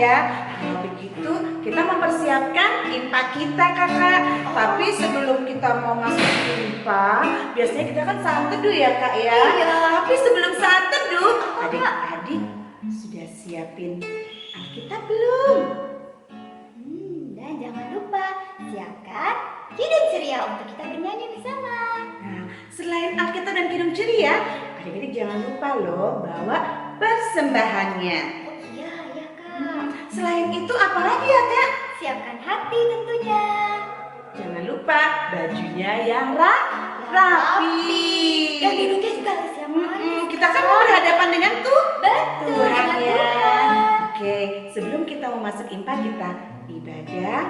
ya. Kalau begitu kita mempersiapkan IPA kita kakak. Tapi sebelum kita mau masuk IPA, biasanya kita kan saat teduh ya kak ya. Iya. Tapi sebelum saat teduh, adik-adik sudah siapin Alkitab belum? Dan jangan lupa siapkan kidung ceria untuk kita bernyanyi bersama. Nah, selain Alkitab dan kidung ceria, adik-adik jangan lupa loh bawa persembahannya. Oh iya kak. Selain itu apa lagi ya kak? Siapkan hati tentunya. Jangan lupa bajunya yang rapi. Dan hidungnya juga harus siap. Kita kan mau berhadapan dengan Betul, Tuhan dengan ya. Tuhan. Oke, sebelum kita mau masuk IPA kita ibadah,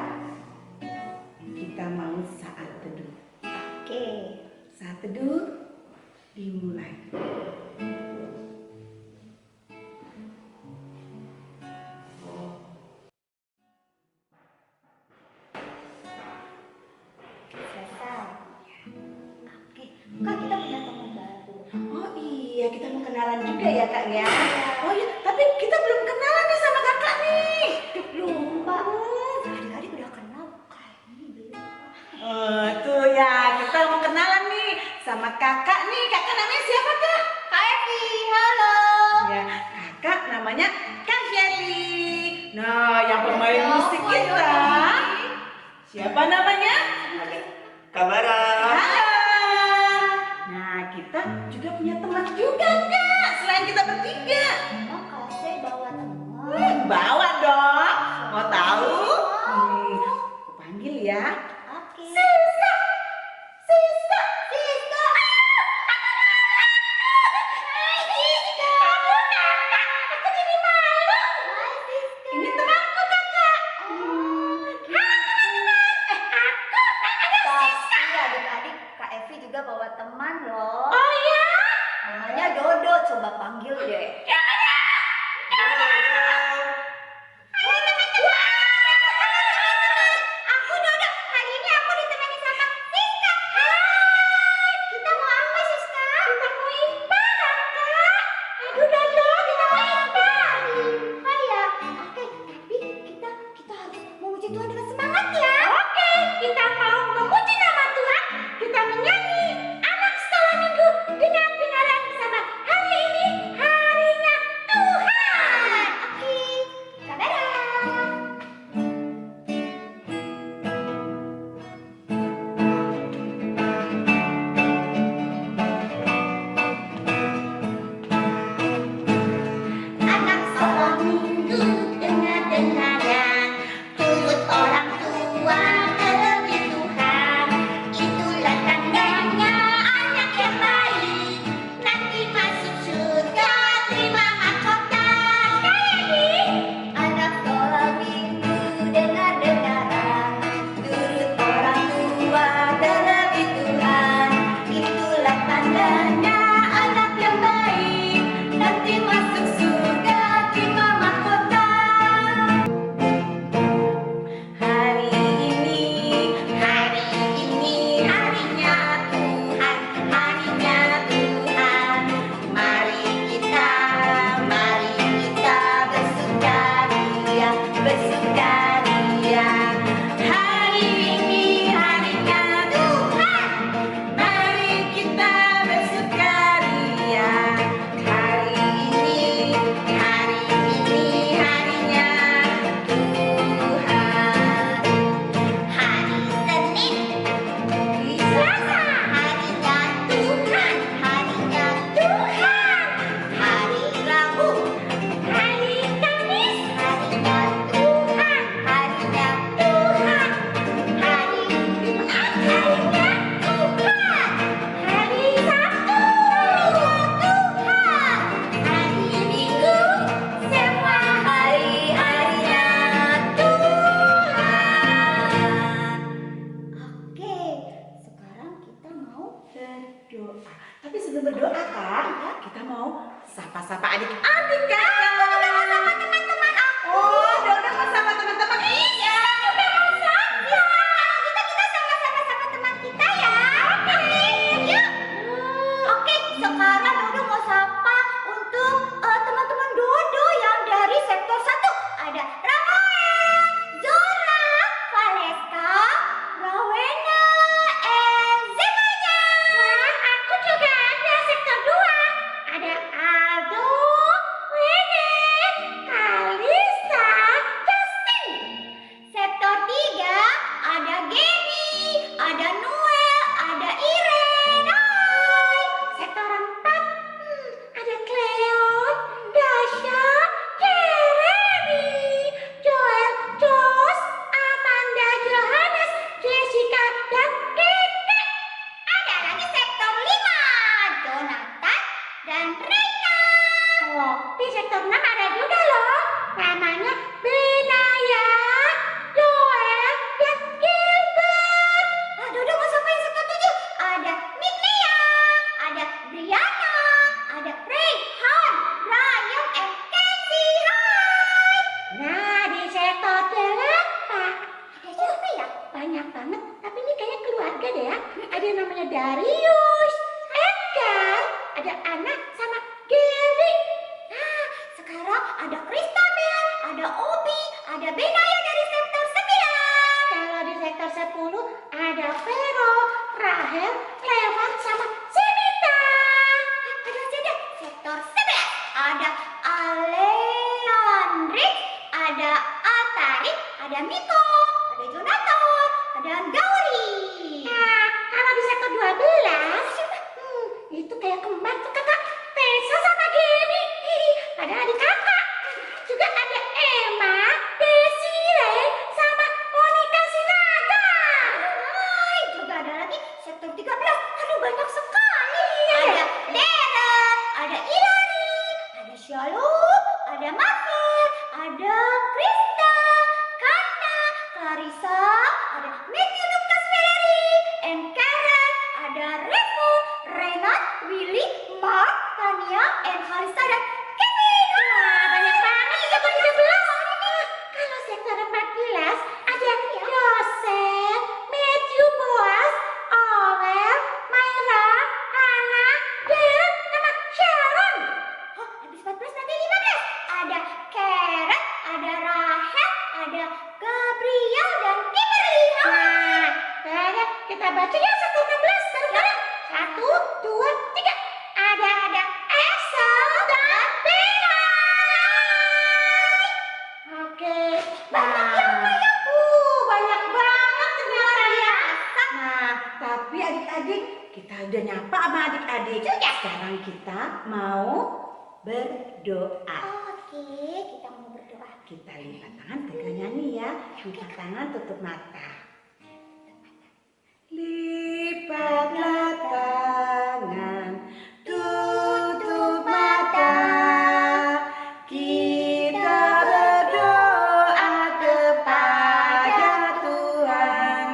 kita mau saat teduh. Oke. Saat teduh dimulai. Selesai. Oke. Kak, kita punya teman baru. Oh iya, kita mau kenalan juga ya kak ya. Oh iya, tapi kita belum kenalan nih sama kakak nih. Lupa. Adik-adik udah kenal kayaknya belum. Tuh ya, kita mau kenalan nih sama kakak nih. Kakak namanya siapa kak? Kak Evi, halo. Ya, kakak namanya Kak Shelly. Nah, yang pemain musik kita siapa namanya? Kak Bara. Halo. Nah, kita juga punya teman juga kak. Selain kita bertiga. Emang Kak Shay bawa teman? Bawa dong. Mau tahu? Aku panggil ya. Oke. Siska. Siska. Siska. Ini temanku kakak. Tapi adik-adik Kak Evi juga bawa teman loh. Oh ya? Namanya Dodo, coba panggil deh. Aku Dodo, kali ini aku ditemani sama Siska. Hai, kita mau apa Siska? Kita mau IPA kakak. Aduh Dodo, kita mau IPA. IPA ya? Oke, tapi kita harus memuji Tuhan dengan semangat ya. Oke, kita mau memuji nama Tuhan. Kita menyanyi anak sekolah minggu dengan dengaran bersama. Hari ini harinya Tuhan. Oke, kamera. Anak sekolah minggu dengar-dengaran, turut orang tua demi Tuhan. Itulah tandanya anak yang baik, nanti masuk surga terima mahkota. Anak sekolah minggu dengar-dengaran, turut orang tua demi Tuhan. Itulah tandanya anak yang baik, nanti masuk surga terima mahkota. Hari ini harinya Tuhan, harinya Tuhan. Mari kita bersukaria, bersukaria. Hari ini harinya Tuhan, mari kita bersukaria. Hari ini harinya Tuhan. Hari Senin, Selasa, harinya Tuhan, harinya Tuhan. Hari Rabu, hari Kamis, harinya Tuhan, harinya Tuhan. Hari Jumat, harinya Tuhan. Hari Sabtu, harinya Tuhan. Hari Minggu, semua hari-harinya Tuhan. Oke, sekarang kita mau Berdoa. Tapi sebelum berdoa kan, kita mau sapa-sapa adik-adik kan. sama teman-teman aku. Oh, Dodo mau sama teman-teman. Iya, juga mau sama. Kita sama-sama sama teman kita ya. Oke, yuk. Oke, sekarang Dodo mau sapa untuk teman-teman Dodo yang dari sektor 1. Ada di sektor 6 ada juga loh. Namanya Benaya, Joel, dan Gilbert. Dodo mau sampai sektor 7. Ada Nicklia, ada Brianna, ada Rayhan, Ryan, and Casey. Hai. Nah, di sektor 8 Ada siapa ya? banyak banget, tapi ini kayaknya keluarga deh ya. Ada yang namanya Darius, Edgar, ada Anna sama Gary. Nah, sekarang ada Christabel, ada Obi, ada Benaya dari sektor 9. Kalau di sektor 10 ada Vero, Rahel, Levan sama Sinita. Ada saja sektor 11. Ada Aleandri, ada Atarik, ada Miko, ada Jonathan, ada Gauri. Nah, kalau di sektor 12, itu kayak kembar tuh kakak Tessa sama Gary. Ada adik kakak. Juga ada Emma, Desiree, sama Monica Sinaga. Hai, juga ada lagi sektor 13. Aduh, banyak sekali. Iya. Ada Darren, ada Ilari, ada Shalom, ada Marvel, ada Krista, Kana, Clarissa, ada Matthew, Lucas, Valerie, and Karen, ada Revo, Renat, Willy, Mark, Tania, and Halisa, dan Kevin. Wah, banyak banget di sektor 13. Kalau sektor 14 ada Joseph, Matthew, Boaz, Owel, Myra, Hana, Darren, sama Sharon. Oh, habis 14 nanti 15. Ada Karen, ada Rahel, ada Gabriel, dan Kimberly. Nah, kayaknya kita baca ya sektor 16 bareng-bareng. 1, 2, 3. Ada Esel dan Bella. Oke. Banyak banget ternyata ya. Nah, tapi adik-adik, kita udah nyapa sama adik-adik. Sekarang kita mau berdoa. Oke, kita mau berdoa. Kita lipat tangan, tegak nyanyi ya. Lipat tangan, tutup mata. Lipatlah tangan, tutup mata. Kita berdoa kepada Tuhan.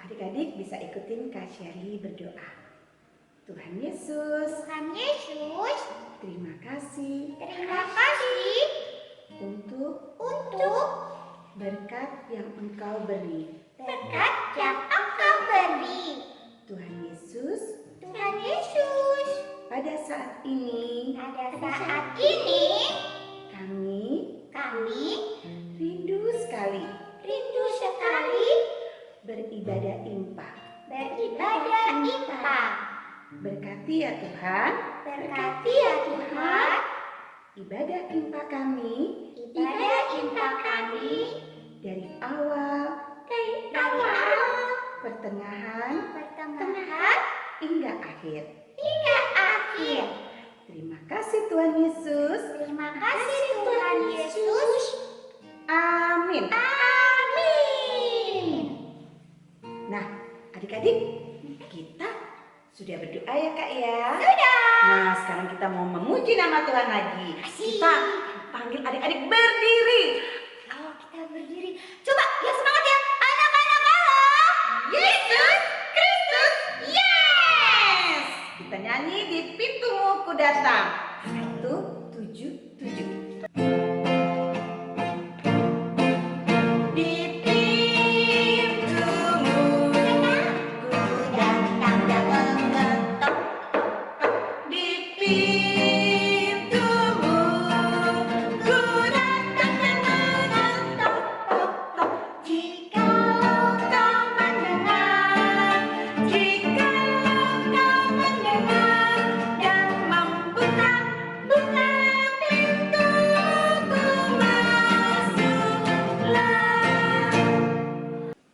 Adik-adik bisa ikutin Kak Sherly berdoa. Tuhan Yesus, Tuhan Yesus, terima kasih terima kasih untuk untuk berkat yang Engkau beri. berkat yang Engkau beri. Tuhan Yesus, Tuhan Yesus, pada saat ini pada saat ini kami kami rindu sekali rindu sekali beribadah impak. beribadah impak. Berkati ya Tuhan Berkati ya Tuhan ibadah impak kami ibadah impak kami dari awal, dari awal, pertengahan, pertengahan, hingga akhir. hingga akhir. Terima kasih Tuhan Yesus. Terima kasih Tuhan Yesus. Amin. Amin. Nah, adik-adik, kita sudah berdoa ya Kak ya. Sudah. Nah, sekarang kita mau memuji nama Tuhan lagi. Asik. Kita panggil adik-adik berdiri. Kalau kita berdiri, coba yang semangat ya, anak-anak Allah. Yesus Kristus, yes! Kita nyanyi di pintumu ku datang. 177. Di pintumu ku datang dan mengetok. Di pintumu ku datang dan mengetok. Jikalau kau mendengar, jikalau kau mendengar dan membuka pintu, ku masuklah.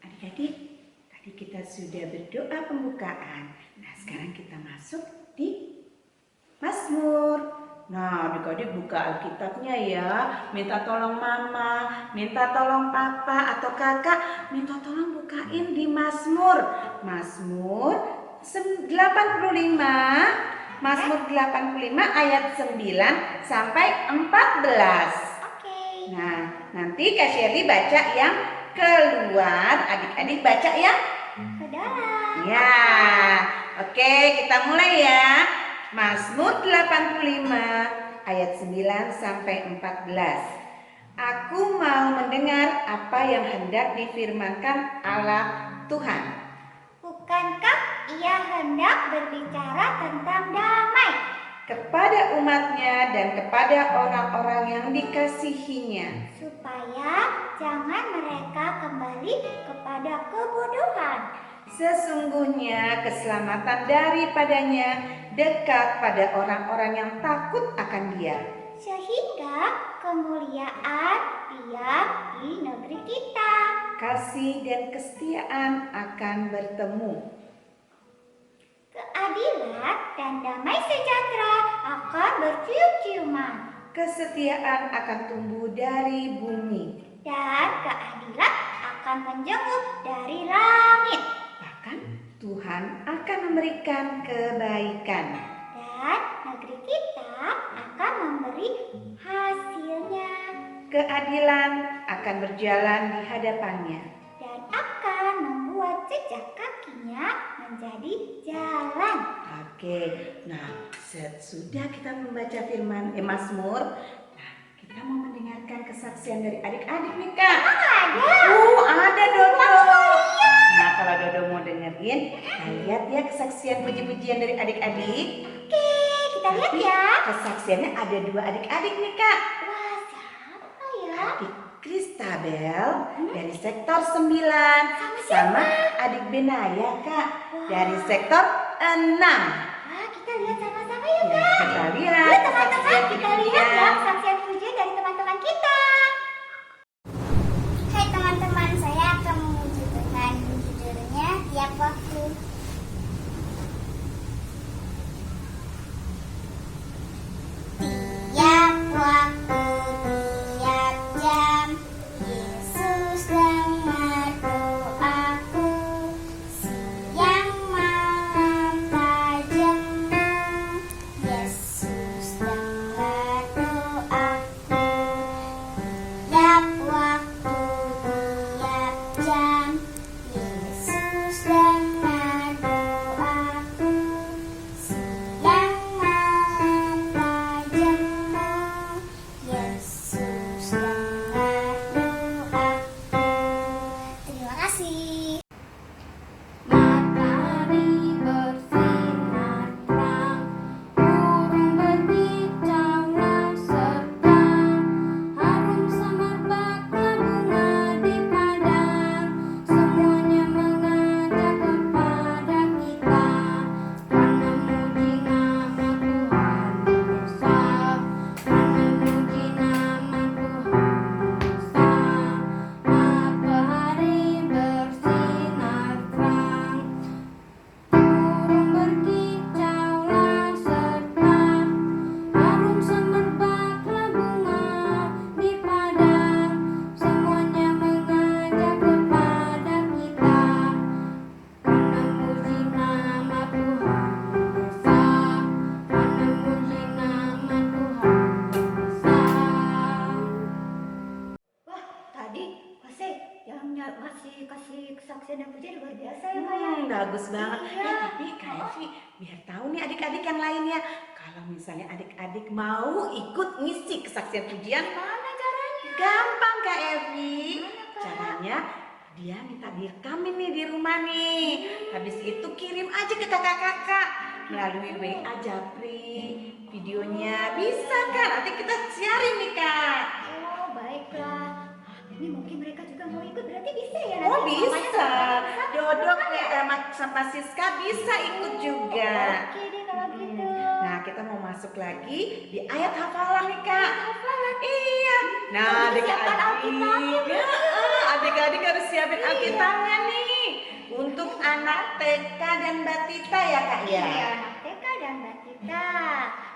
Adik-adik, tadi kita sudah berdoa pembukaan. Nah, sekarang kita masuk di Mazmur. Nah, adik-adik buka Alkitabnya ya. Minta tolong mama, minta tolong papa atau kakak, minta tolong bukain di Mazmur. Mazmur 85 Mazmur 85 ayat 9 sampai 14. Oke. Nah, nanti Kak Sherly baca yang keluar, adik-adik baca yang Ke dalam. ya. Oke, kita mulai ya. Mazmur 85 ayat 9 sampai 14. Aku mau mendengar apa yang hendak difirmankan Allah Tuhan. Bukankah ia hendak berbicara tentang damai Kepada umatnya dan kepada orang-orang yang dikasihinya, supaya jangan mereka kembali kepada kebodohan? sesungguhnya keselamatan daripadanya dekat pada orang-orang yang takut akan Dia. Sehingga kemuliaan ia di negeri kita. Kasih dan kesetiaan akan bertemu. Keadilan dan damai sejahtera akan bercium-ciuman. Kesetiaan akan tumbuh dari bumi. Dan keadilan akan menjenguk dari langit. Bahkan Tuhan akan memberikan kebaikan. Dan negeri kita akan memberi hasilnya. Keadilan akan berjalan di hadapannya. Dan akan membuat jejak kakinya menjadi jalan. Oke, nah sesudah kita membaca firman Mazmur, nah kita mau mendengarkan kesaksian dari adik-adik nih Kak. Ada Dodo. Nah kalau Dodo mau dengerin, kita lihat ya kesaksian puji-pujian dari adik-adik. Oke, kita lihat ya. Kesaksiannya ada 2 adik-adik nih Kak. Wah, siapa ya? Adik Kristabel dari sektor 9 sama adik Benaya Kak dari sektor 6. Wah, kita lihat sama-sama ya, Ya, Kak. kita lihat Yuk teman-teman, kesaksian kita lihat ya puji-pujian. kesaksian pujian dari teman-teman kita. Hai teman-teman, saya akan menunjukkan judulnya tiap waktu. Tiap waktu, tiap jam, Yesus dengar doaku. Siang malam tak jemu, Yesus dengar doaku. Tiap waktu, tiap jam, Yesus dengar doaku. Siang malam tak jemu, Yesus dengar doaku. Terima kasih. Matahari bersinar terang, burung berkicaulah serta harum semerbaklah bunga di padang. Semuanya mengajak kepada kita, karena muji nama Tuhan besar, karena muji nama Tuhan besar. Matahari bersinar terang, burung berkicaulah serta harum semerbaklah bunga di padang. Semuanya mengajak kepada kita, karena muji nama Tuhan besar, karena muji nama Tuhan besar. Wah, tadi Kase yang ngasih kesaksian dan pujian luar biasa ya, Kak ya. Bagus banget. Iya. Ya, tapi Kak Evi biar tahu nih adik-adik yang lainnya. Kalau misalnya adik-adik mau ikut ngisi kesaksian pujian, Mana caranya? gampang Kak Evi. Gimana, Kak? Caranya dia minta direkamin nih di rumah nih. Habis itu kirim aja ke kakak-kakak melalui WA Japri videonya. Bisa Kak, nanti kita siarin nih Kak. Oh, baiklah. Ini mungkin mereka juga mau ikut, berarti bisa ya Oh nanti? bisa, Mamanya Dodo sama Siska bisa ikut juga. Oke deh kalau gitu. Nah kita mau masuk lagi di ayat hafalan nih Kak. Iya. Nah Harus siapkan Alkitabnya, adik-adik, adik-adik harus siapin Alkitabnya nih untuk anak TK dan Batita ya Kak ya. Iya, anak TK dan Batita.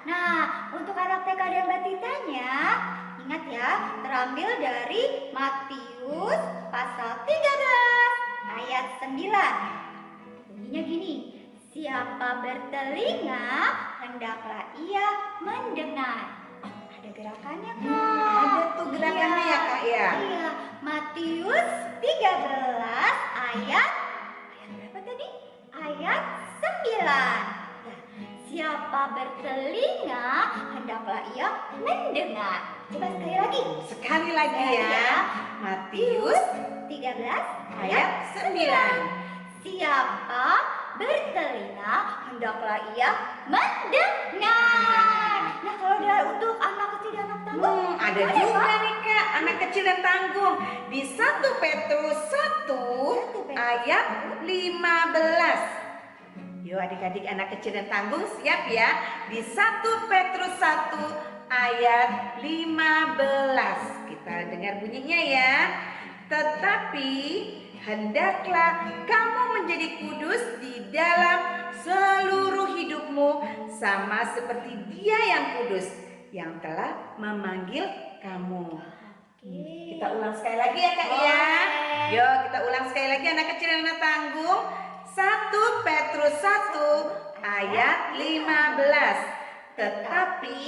Nah, untuk anak TK dan Batitanya, ingat ya, terambil dari Matius pasal 13 ayat 9. Bunyinya gini, siapa bertelinga, hendaklah ia mendengar. Ada gerakannya, Kak. Ada tuh gerakannya ya, Kak, ya? Iya, Matius 13 ayat berapa tadi? Ayat 9. Ya, siapa bertelinga hendaklah ia mendengar. Coba sekali lagi. Sekali lagi ya. Matius 13 ayat 9. Siapa bertelinga hendaklah ia mendengar. Nah, kalau dia untuk anak kecil dan anak tangguh, Ada boleh, juga Pak? nih, Kak, anak kecil dan tanggung. Di 1 Petrus 1 ayat 15. Yuk adik-adik anak kecil dan tanggung siap ya. Di 1 Petrus 1 ayat 15. Kita dengar bunyinya ya. Tetapi hendaklah kamu menjadi kudus di dalam seluruh hidupmu, sama seperti Dia yang kudus yang telah memanggil kamu. Kita ulang sekali lagi ya, Kak ya. Yuk kita ulang sekali lagi anak kecil dan anak tanggung. 1 Petrus 1 ayat 15. Tetapi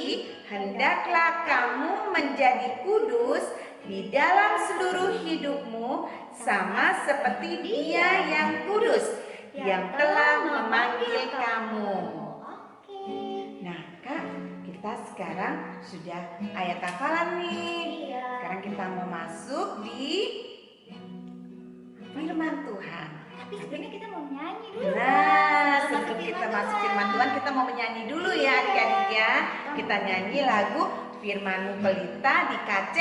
hendaklah kamu menjadi kudus di dalam seluruh hidupmu, sama seperti Dia yang kudus yang telah memanggil kamu. Oke. Nah, Kak, kita sekarang sudah ayat hafalan nih. Iya. Sekarang kita mau masuk di firman Tuhan. Tapi sebenarnya kita mau nyanyi dulu. Nah, Kak. sebelum kita masuk firman Tuhan, kita mau menyanyi dulu ya adik-adik ya. Kita nyanyi lagu Firman-Mu Pelita di KC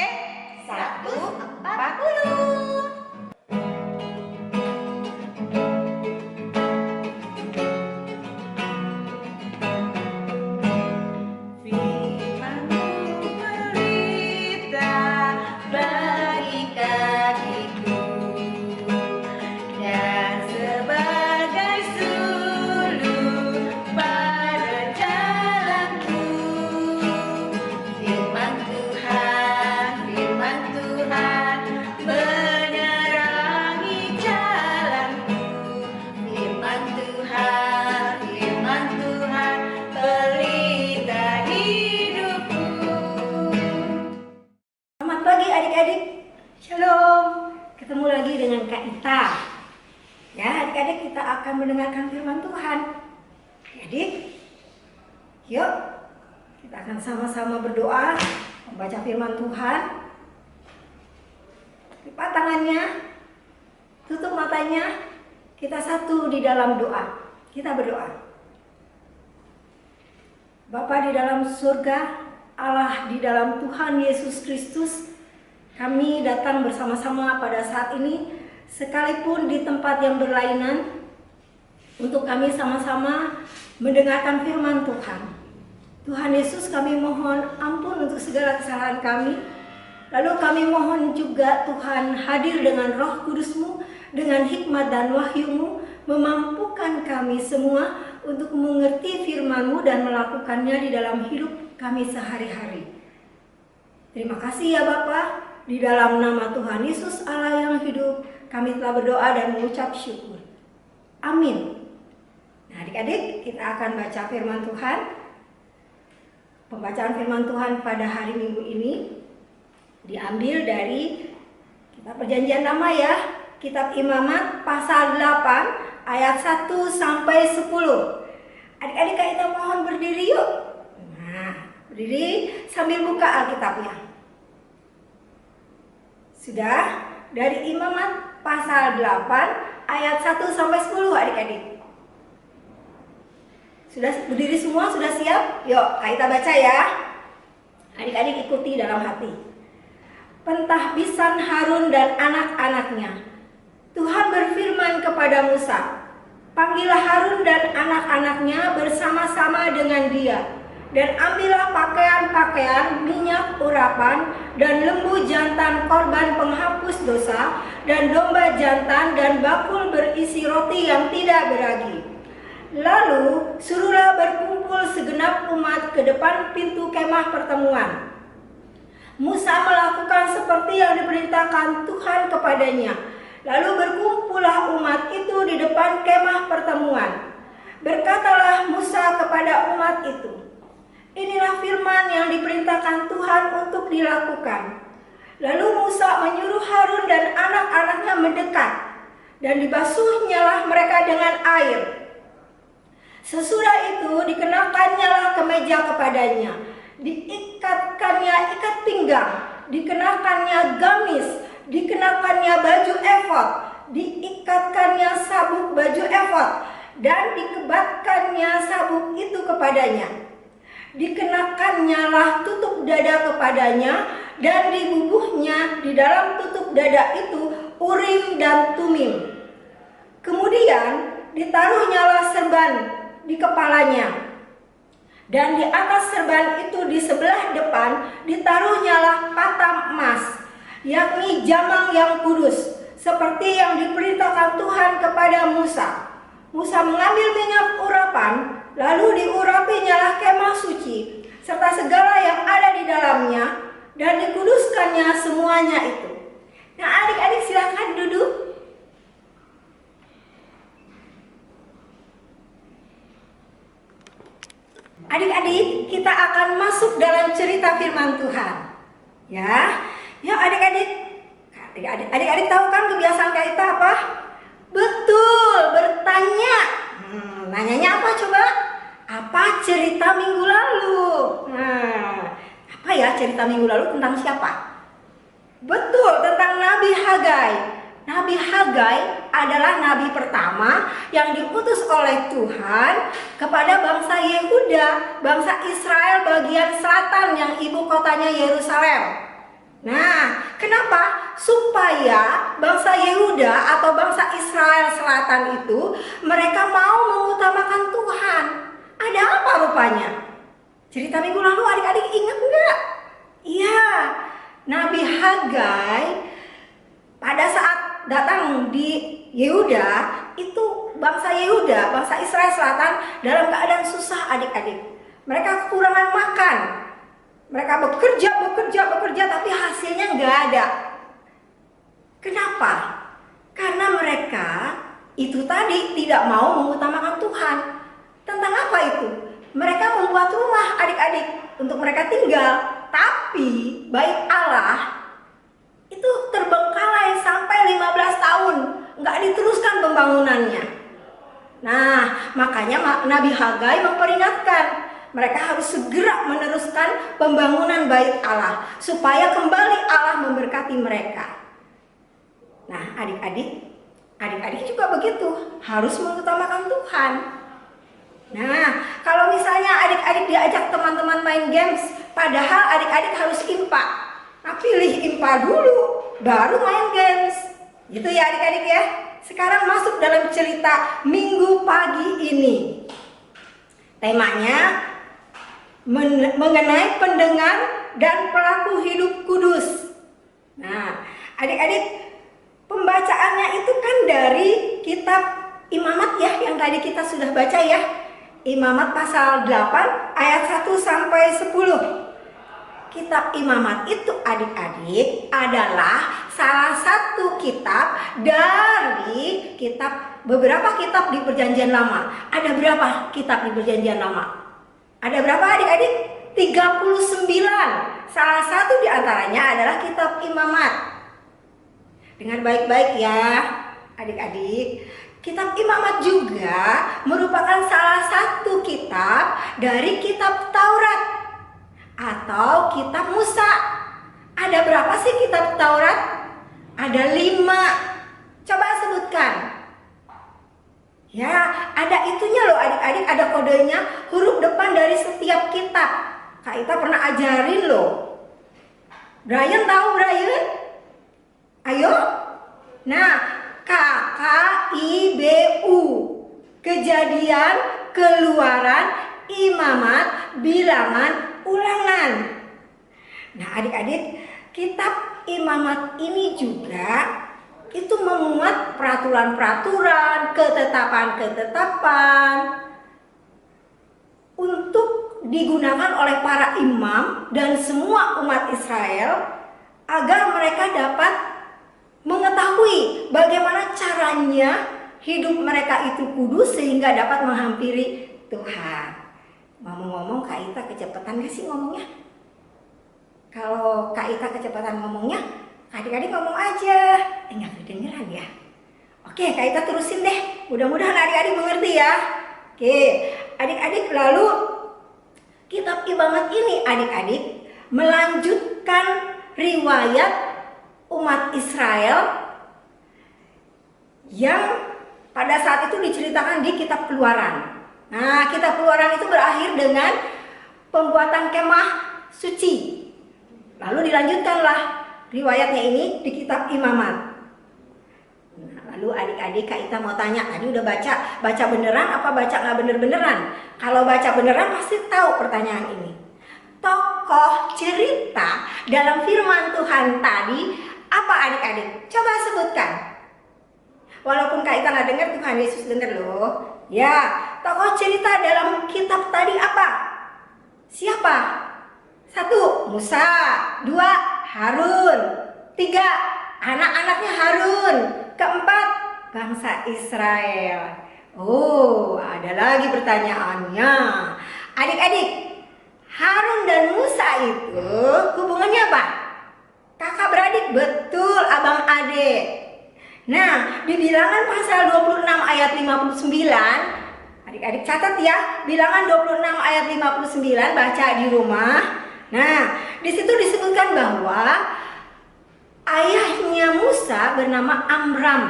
140. Adik-adik kita akan mendengarkan firman Tuhan. Adik, yuk kita akan sama-sama berdoa, membaca firman Tuhan. Lipat tangannya, tutup matanya, kita satu di dalam doa. Kita berdoa. Bapa di dalam surga, Allah di dalam Tuhan Yesus Kristus, kami datang bersama-sama pada saat ini, sekalipun di tempat yang berlainan, untuk kami sama-sama mendengarkan firman Tuhan. Tuhan Yesus, kami mohon ampun untuk segala kesalahan kami. Lalu kami mohon juga Tuhan hadir dengan Roh Kudus-Mu, dengan hikmat dan wahyu-Mu, memampukan kami semua untuk mengerti firman-Mu dan melakukannya di dalam hidup kami sehari-hari. Terima kasih ya Bapa, di dalam nama Tuhan Yesus Allah yang hidup, kami telah berdoa dan mengucap syukur. Amin. Nah adik-adik, kita akan baca firman Tuhan. Pembacaan firman Tuhan pada hari Minggu ini diambil dari kitab Perjanjian Lama ya, kitab Imamat pasal 8 ayat 1 sampai 10. Adik-adik kita mohon berdiri yuk. Nah, berdiri sambil buka Alkitabnya. Sudah? Dari Imamat pasal 8 ayat 1 sampai 10 adik-adik. Sudah berdiri semua? Sudah siap? Yuk, kita baca ya. Adik-adik ikuti dalam hati. Pentahbisan Harun dan anak-anaknya. Tuhan berfirman kepada Musa, panggillah Harun dan anak-anaknya bersama-sama dengan dia, dan ambillah pakaian-pakaian, minyak urapan, dan lembu jantan korban penghapus dosa, dan domba jantan, dan bakul berisi roti yang tidak beragi. Lalu suruhlah berkumpul segenap umat ke depan pintu kemah pertemuan. Musa melakukan seperti yang diperintahkan Tuhan kepadanya. Lalu berkumpullah umat itu di depan kemah pertemuan. Berkatalah Musa kepada umat itu, inilah firman yang diperintahkan Tuhan untuk dilakukan. Lalu Musa menyuruh Harun dan anak-anaknya mendekat, dan dibasuhnyalah mereka dengan air. Sesudah itu dikenakannya kemeja kepadanya, diikatkannya ikat pinggang, dikenakannya gamis, dikenakannya baju efod, diikatkannya sabuk baju efod, dan dikebatkannya sabuk itu kepadanya. Dikenakannya lah tutup dada kepadanya, dan dibubuhnya di dalam tutup dada itu Urim dan Tumim. Kemudian ditaruhnya lah serban di kepalanya, dan di atas serban itu di sebelah depan ditaruhnya lah patam emas, yakni jamang yang kudus, seperti yang diperintahkan Tuhan kepada Musa. Musa mengambil minyak urapan, lalu diurapinya lah kemah suci, serta segala yang ada di dalamnya, dan dikuduskannya semuanya itu. Nah, adik-adik silakan duduk. Adik-adik, kita akan masuk dalam cerita firman Tuhan. Ya, yuk adik-adik. Adik-adik tahu kan kebiasaan kita apa? Betul, bertanya. Nanyanya apa coba? Apa cerita minggu lalu? Apa ya cerita minggu lalu tentang siapa? Betul, tentang Nabi Hagai. Nabi Hagai adalah nabi pertama yang diutus oleh Tuhan kepada bangsa Yehuda, bangsa Israel bagian selatan yang ibu kotanya Yerusalem. Nah, kenapa? Supaya bangsa Yehuda atau bangsa Israel selatan itu mereka mau mengutamakan Tuhan. Ada apa rupanya? Cerita minggu lalu adik-adik ingat enggak? Iya, Nabi Hagai pada saat datang di Yehuda, itu bangsa Yehuda, bangsa Israel selatan dalam keadaan susah adik-adik. Mereka kekurangan makan. Mereka bekerja, tapi hasilnya nggak ada. Kenapa? Karena mereka itu tadi tidak mau mengutamakan Tuhan. Tentang apa itu? Mereka membuat rumah adik-adik untuk mereka tinggal, tapi bait Allah itu terbengkalai sampai 15 tahun, nggak diteruskan pembangunannya. Nah, makanya Nabi Hagai memperingatkan mereka harus segera meneruskan pembangunan bait Allah supaya kembali Allah memberkati mereka. Nah, adik-adik juga begitu, harus mengutamakan Tuhan. Nah, kalau misalnya adik-adik diajak teman-teman main games, padahal adik-adik harus IMPA. Nah, pilih IMPA dulu, baru main games. Gitu ya adik-adik ya. Sekarang masuk dalam cerita minggu pagi ini. Temanya mengenai pendengar dan pelaku hidup kudus. Nah, adik-adik, pembacaannya itu kan dari kitab Imamat ya, yang tadi kita sudah baca ya. Imamat pasal 8 ayat 1 sampai 10. Kitab Imamat itu adik-adik adalah salah satu kitab dari beberapa kitab di Perjanjian Lama. Ada berapa kitab di Perjanjian Lama? Ada berapa adik-adik? 39. Salah satu di antaranya adalah kitab Imamat. Dengar baik-baik ya adik-adik. Kitab Imamat juga merupakan salah satu kitab dari kitab Taurat atau kitab Musa. Ada berapa sih kitab Taurat? Ada 5. Coba sebutkan. Ya, ada itunya loh adik-adik, ada kodenya, huruf depan dari setiap kitab. Kak Ita pernah ajarin loh. Brian tahu Brian? Ayo. Nah, KKIBU, Kejadian, Keluaran, Imamat, Bilangan, Ulangan. Nah adik-adik, kitab Imamat ini juga itu memuat peraturan-peraturan, ketetapan-ketetapan untuk digunakan oleh para imam dan semua umat Israel agar mereka dapat mengetahui bagaimana caranya hidup mereka itu kudus sehingga dapat menghampiri Tuhan. Ngomong-ngomong, Kak Ita kecepatan gak sih ngomongnya? Kalau Kak Ita kecepatan ngomongnya, adik-adik ngomong aja. Nggak kedengeran ya? Oke, Kak Ita terusin deh. Mudah-mudahan adik-adik mengerti ya. Oke, adik-adik, lalu kitab Imamat ini adik-adik melanjutkan riwayat umat Israel yang pada saat itu diceritakan di kitab Keluaran. Nah, kitab Keluaran itu berakhir dengan pembuatan kemah suci. Lalu dilanjutkanlah riwayatnya ini di kitab Imamat. Nah, lalu adik-adik Kak Ita mau tanya, tadi udah baca beneran apa baca nggak bener-beneran? Kalau baca beneran pasti tahu pertanyaan ini. Tokoh cerita dalam firman Tuhan tadi apa adik-adik? Coba sebutkan. Walaupun Kak Ita nggak dengar, Tuhan Yesus dengar loh. Ya, tokoh cerita dalam kitab tadi apa? Siapa? 1. Musa. 2. Harun. 3. Anak-anaknya Harun. 4. Bangsa Israel. Oh, ada lagi pertanyaannya. Adik-adik, Harun dan Musa itu hubungannya apa? Kakak beradik, betul, abang adik. Nah, di Bilangan pasal 26 ayat 59, adik-adik catat ya, Bilangan 26 ayat 59, baca di rumah. Nah, di situ disebutkan bahwa ayahnya Musa bernama Amram,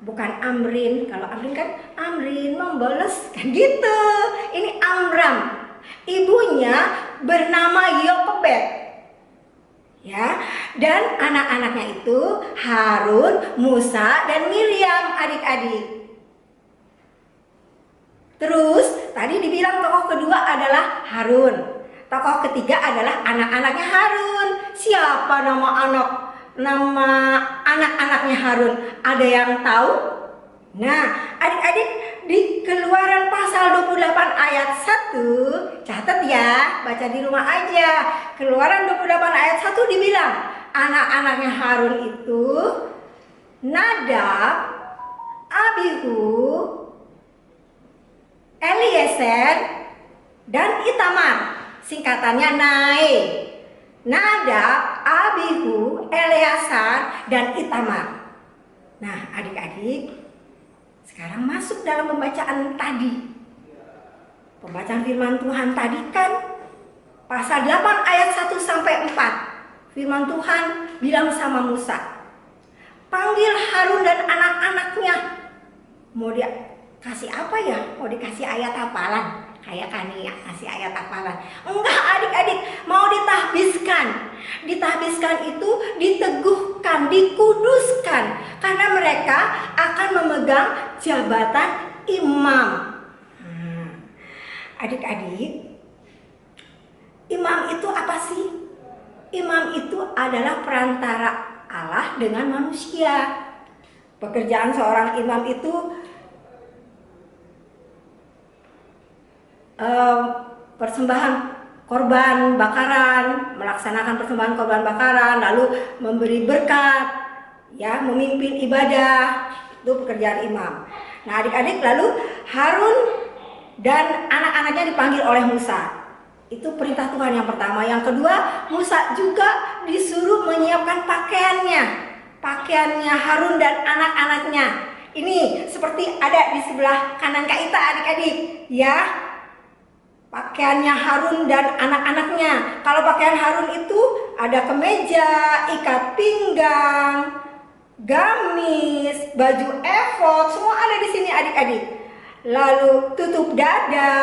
bukan Amrin. Kalau Amrin kan Amrin membolos kan gitu. Ini Amram. Ibunya bernama Yokebed. Ya, dan anak-anaknya itu Harun, Musa, dan Miriam adik-adik. Terus tadi dibilang tokoh kedua adalah Harun. Tokoh ketiga adalah anak-anaknya Harun. Siapa nama anak-anaknya Harun? Ada yang tahu? Nah, adik-adik, di Keluaran pasal 28 ayat 1, catat ya, baca di rumah aja. Keluaran 28 ayat 1 dibilang anak-anaknya Harun itu Nadab, Abihu, Eliezer, dan Itamar. Singkatannya Nae. Nadab, Abihu, Eleazar, dan Itamar. Nah, adik-adik, sekarang masuk dalam pembacaan tadi. Pembacaan firman Tuhan tadi kan pasal 8 ayat 1 sampai 4. Firman Tuhan bilang sama Musa, panggil Harun dan anak-anaknya. Mau dia kasih apa ya? Mau dikasih ayat hafalan? Kayak Kania kasih ayat hafalan. Enggak adik-adik, mau ditahbiskan. Ditahbiskan itu diteguhkan, dikuduskan. Karena mereka akan memegang jabatan imam. Adik-adik, imam itu apa sih? Imam itu adalah perantara Allah dengan manusia. Pekerjaan seorang imam itu persembahan korban bakaran, melaksanakan persembahan korban bakaran, lalu memberi berkat, ya, memimpin ibadah. Itu pekerjaan imam. Nah, adik-adik, lalu Harun dan anak-anaknya dipanggil oleh Musa. Itu perintah Tuhan yang pertama. Yang kedua, Musa juga disuruh menyiapkan pakaiannya Harun dan anak-anaknya. Ini seperti ada di sebelah kanan Kak Ita adik-adik, ya. Pakaiannya Harun dan anak-anaknya. Kalau pakaian Harun itu ada kemeja, ikat pinggang, gamis, baju efod, semua ada di sini adik-adik. Lalu tutup dada,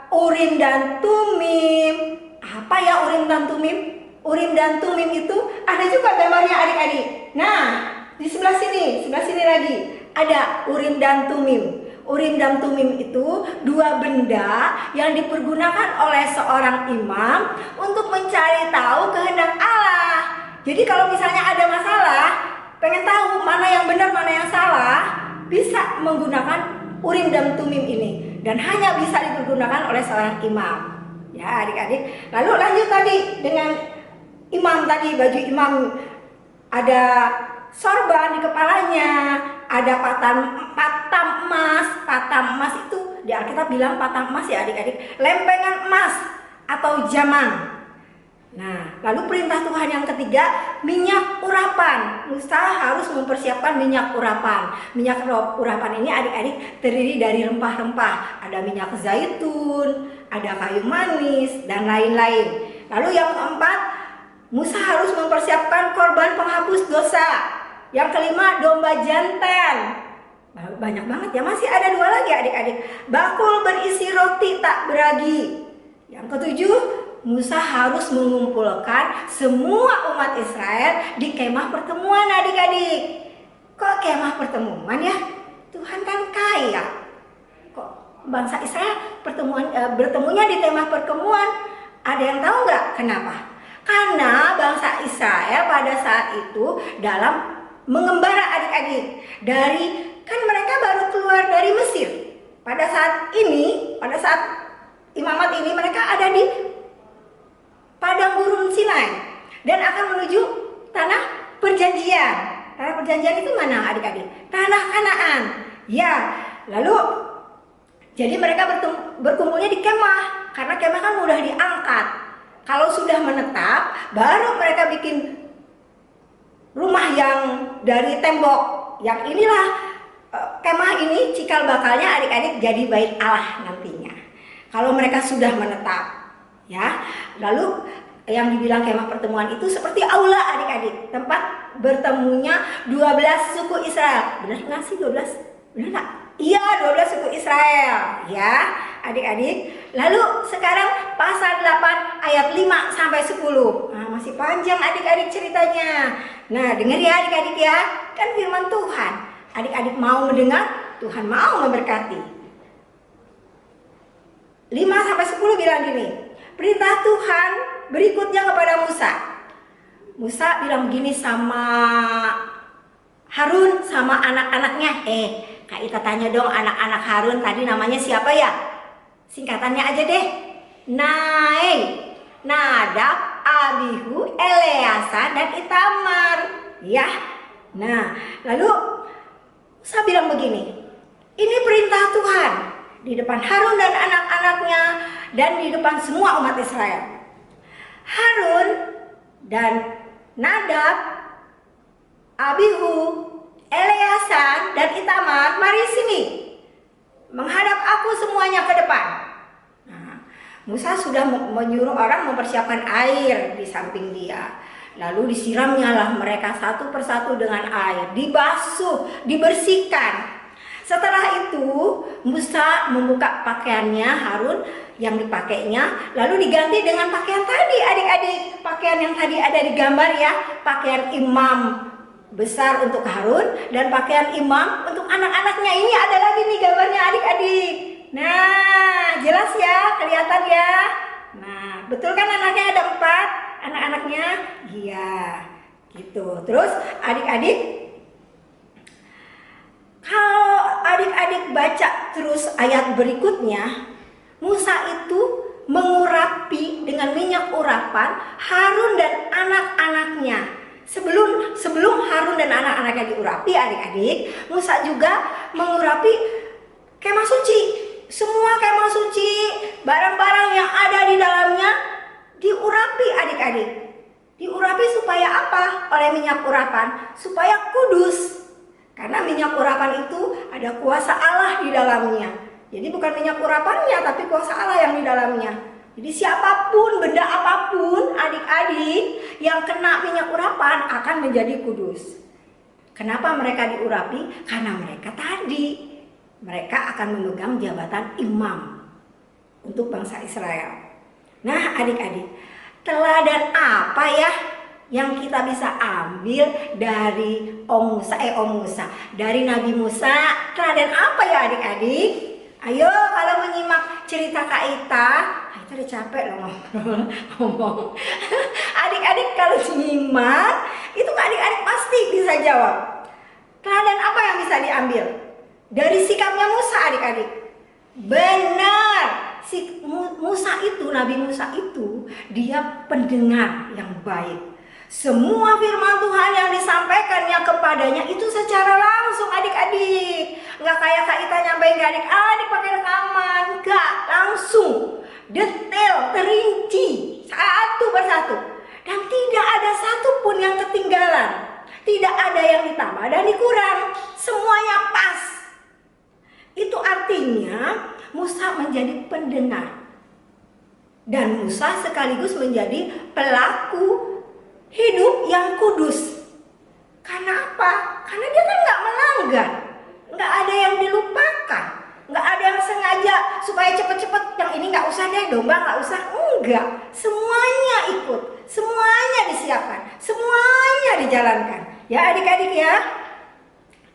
Urim dan Tumim. Apa ya Urim dan Tumim? Urim dan Tumim itu ada juga gambarnya adik-adik. Nah, di sebelah sini lagi ada Urim dan Tumim. Urim dan Tumim itu dua benda yang dipergunakan oleh seorang imam untuk mencari tahu kehendak Allah. Jadi kalau misalnya ada masalah, pengen tahu mana yang benar, mana yang salah, bisa menggunakan Urim dan Tumim ini. Dan hanya bisa dipergunakan oleh seorang imam. Ya adik-adik. Lalu lanjut tadi dengan imam tadi, baju imam ada sorban di kepalanya, ada patam emas itu di Alkitab bilang patang emas ya adik-adik, lempengan emas atau jamang. Nah, lalu perintah Tuhan yang ketiga, minyak urapan. Musa harus mempersiapkan minyak urapan. Minyak urapan ini adik-adik terdiri dari rempah-rempah. Ada minyak zaitun, ada kayu manis, dan lain-lain. Lalu yang keempat, Musa harus mempersiapkan korban penghapus dosa. Yang kelima, domba jantan. Banyak banget ya, masih ada 2 lagi adik-adik. Bakul berisi roti tak beragi. Yang ketujuh, Musa harus mengumpulkan semua umat Israel di kemah pertemuan adik-adik. Kok kemah pertemuan ya? Tuhan kan kaya. Kok bangsa Israel bertemunya di kemah pertemuan? Ada yang tahu nggak kenapa? Karena bangsa Israel pada saat itu dalam mengembara adik-adik. Kan mereka baru keluar dari Mesir. Pada saat imamat ini mereka ada di padang gurun Sinai dan akan menuju tanah perjanjian. Tanah perjanjian itu mana adik-adik? Tanah Kanaan. Ya, lalu jadi mereka berkumpulnya di kemah karena kemah kan mudah diangkat. Kalau sudah menetap, baru mereka bikin rumah yang dari tembok. Yang inilah kemah ini cikal bakalnya adik-adik jadi bait Allah nantinya. Kalau mereka sudah menetap. Ya, lalu yang dibilang kemah pertemuan itu seperti aula adik-adik, tempat bertemunya 12 suku Israel. Benar nggak sih 12? Benar nggak? Iya, 12 suku Israel. Ya, adik-adik. Lalu sekarang pasal 8 ayat 5 sampai 10. Nah, masih panjang adik-adik ceritanya. Nah, dengar ya adik-adik ya. Kan firman Tuhan. Adik-adik mau mendengar, Tuhan mau memberkati. 5 sampai 10 bilang gini. Perintah Tuhan berikutnya kepada Musa. Musa bilang begini sama Harun sama anak-anaknya. Kak Ita tanya dong anak-anak Harun tadi namanya siapa ya? Singkatannya aja deh. Nadab, Abihu, Eleazar, dan Itamar. Ya. Nah, lalu Musa bilang begini. Ini perintah Tuhan di depan Harun dan anak-anaknya dan di depan semua umat Israel. Harun dan Nadab, Abihu, Eleazar, dan Itamar, mari sini menghadap aku semuanya ke depan. Nah, Musa sudah menyuruh orang mempersiapkan air di samping dia. Lalu disiramnya lah mereka satu persatu dengan air, dibasuh, dibersihkan. Setelah itu Musa membuka pakaiannya Harun yang dipakainya, lalu diganti dengan pakaian tadi adik-adik. Pakaian yang tadi ada di gambar ya, pakaian imam besar untuk Harun dan pakaian imam untuk anak-anaknya. Ini ada lagi nih gambarnya adik-adik. Nah, jelas ya, kelihatan ya. Nah, betul kan anaknya ada 4 anak-anaknya? Iya, gitu. Terus adik-adik, kalau adik-adik baca terus ayat berikutnya, Musa itu mengurapi dengan minyak urapan Harun dan anak-anaknya. Sebelum Harun dan anak-anaknya diurapi adik-adik, Musa juga mengurapi kemah suci. Semua kemah suci, barang-barang yang ada di dalamnya diurapi adik-adik. Diurapi supaya apa? Oleh minyak urapan, supaya kudus. Karena minyak urapan itu ada kuasa Allah di dalamnya. Jadi bukan minyak urapannya, tapi kuasa Allah yang di dalamnya. Jadi siapapun, benda apapun adik-adik yang kena minyak urapan akan menjadi kudus. Kenapa mereka diurapi? Karena mereka akan memegang jabatan imam untuk bangsa Israel. Nah adik-adik, teladan apa ya yang kita bisa ambil dari dari Nabi Musa? Teladan apa ya adik-adik? Ayo kalau menyimak cerita Kak Ita udah capek loh ngomong. Adik-adik kalau nyimak itu adik-adik pasti bisa jawab. Teladan apa yang bisa diambil dari sikapnya Musa adik-adik? Benar, Nabi Musa itu dia pendengar yang baik. Semua firman Tuhan yang disampaikannya kepadanya itu secara langsung adik-adik. Nggak kayak Kak Ita nyampein ke adik-adik pakai rekaman. Nggak, langsung, detail, terinci, satu persatu. Dan tidak ada satupun yang ketinggalan. Tidak ada yang ditambah dan dikurang. Semuanya pas. Itu artinya Musa menjadi pendengar. Dan Musa sekaligus menjadi pelaku hidup yang kudus. Karena apa? Karena dia kan nggak melanggar, nggak ada yang dilupakan, nggak ada yang sengaja supaya cepet-cepet yang ini nggak usah deh, domba nggak usah, enggak. Semuanya ikut, semuanya disiapkan, semuanya dijalankan. Ya adik-adik ya.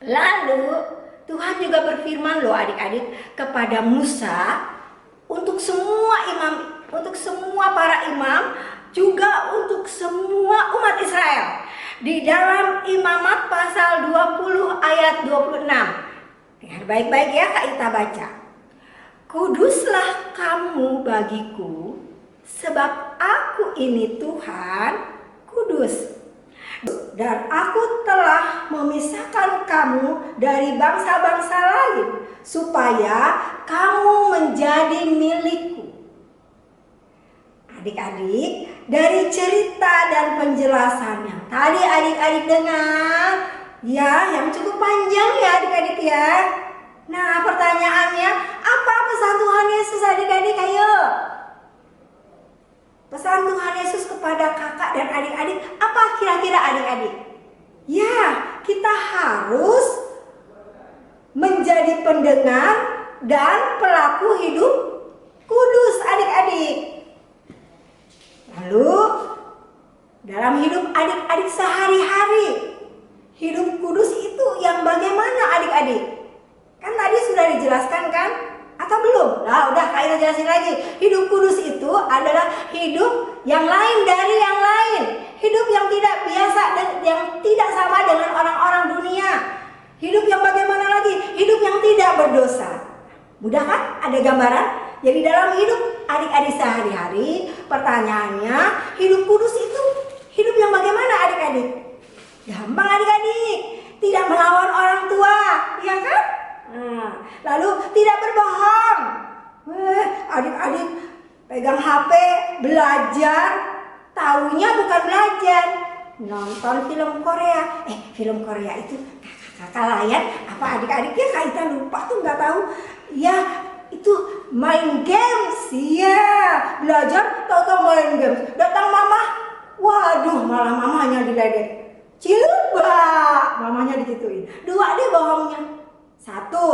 Lalu Tuhan juga berfirman loh adik-adik kepada Musa untuk semua imam, untuk semua para imam, juga untuk semua umat Israel. Di dalam Imamat pasal 20 ayat 26. Dengar baik-baik ya Kak Ita baca. Kuduslah kamu bagiku, sebab aku ini Tuhan, kudus. Dan aku telah memisahkan kamu dari bangsa-bangsa lain, supaya kamu menjadi milikku. Adik-adik, dari cerita dan penjelasan yang tadi adik-adik dengar, ya, yang cukup panjang ya adik-adik ya. Nah, pertanyaannya, apa pesan Tuhan Yesus adik-adik? Ayo. Pesan Tuhan Yesus kepada kakak dan adik-adik, apa kira-kira adik-adik? Ya, kita harus menjadi pendengar dan pelaku hidup kudus adik-adik. Lalu dalam hidup adik-adik sehari-hari, hidup kudus itu yang bagaimana adik-adik? Kan tadi sudah dijelaskan kan? Atau belum? Nah udah Kak Ita jelasin lagi. Hidup kudus itu adalah hidup yang lain dari yang lain. Hidup yang tidak biasa dan yang tidak sama dengan orang-orang dunia. Hidup yang bagaimana lagi? Hidup yang tidak berdosa. Mudah kan? Ada gambaran? Jadi dalam hidup adik-adik sehari-hari, pertanyaannya, hidup kudus itu hidup yang bagaimana adik-adik? Gampang adik-adik, tidak melawan orang tua, ya kan? Nah, lalu tidak berbohong. Adik-adik pegang HP, belajar, taunya bukan belajar, nonton film Korea. Film Korea itu kakak layan, apa adik-adiknya Kak Ita lupa tuh nggak tahu. Ya, itu main games, ya, belajar tahu-tahu main games. Datang mama, waduh malah mamanya diledek. Coba mamanya digituin. Dua deh bohongnya. Satu